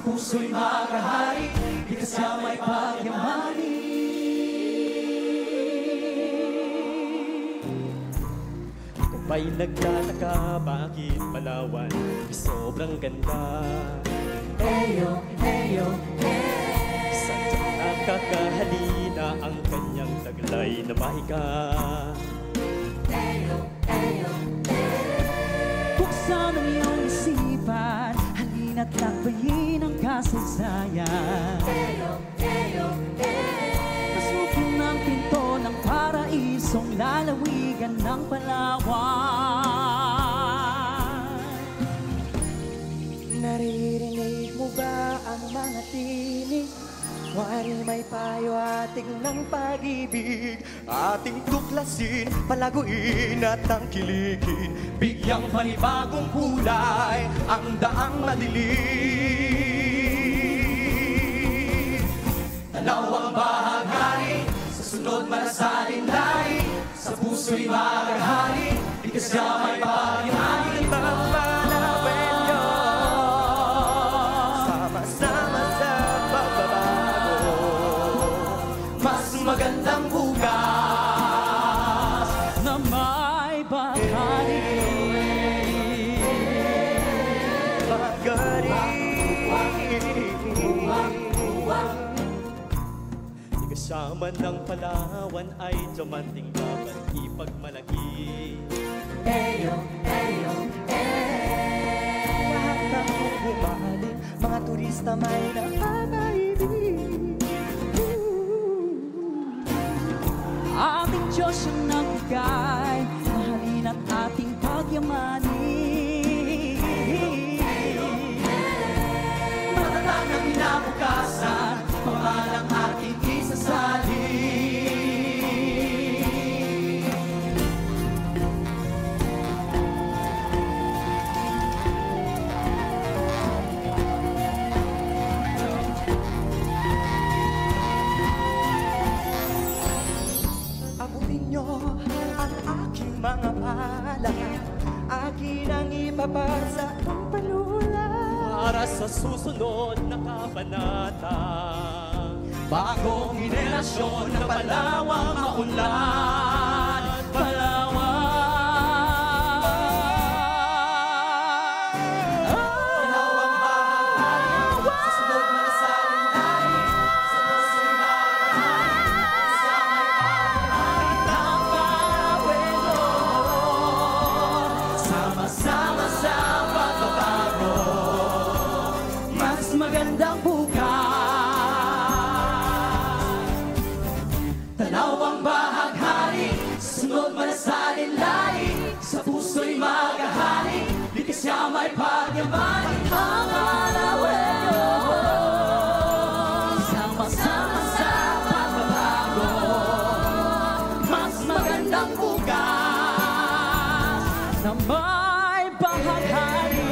puso'y maghahari, di kasama ay pagyamanin. Ikaw ba'y nagtataka, bakit Palawan ay sobrang ganda? Eyo, eyo, Sadyang nakakahalina ang kanyang taglay na mahika. buksan ang iyong isipan, halina't lakbayin ang kasaysayan. Pasukin ang pinto ng paraisong lalawigan ng Palawan. Naririnig mo ba ang mga tinig? Wari may payo ating ng pag-ibig, ating tuklasin, palaguin at tangkilikin, Bigyang panibagong kulay ang daang madilim. Dalawang bahagari, sa sunod malasalin lahi, sa puso'y maghahari, di kasama ay pagyamanin. Pagpalawenyo, sama-sama sa pagbabago, Mas magandang bukas na may bahari. Di kasama ng Palawan ay diamanting dapat ipagmalaki. lahat ng bumaling, mga turista may nakakaibig. Ating Diyos ang nagbigay, mahalin at ating pagyamanin. Matatag na kinabukasan, pangalang ating isasalin. Abutin niyo ang aking mga pala, akin ang ipapasa ang panula. Para sa susunod na kabanata, Bagong henerasyon ng Palawang maunlad. Dalawang bahagari, sa sunod na salin lahi, sa puso'y maghahari, kasama ay pagyamanin ng Palawenyo. Sama-sama sa pagbabago, mas magandang bukas. Dalawang bahaghari, sunod malasalin lahi, sa puso'y maghahari, di kasama ay pagyamanin ang Palawenyo. Sama-sama sa pagbabago, mas magandang bukas na may bahaghari.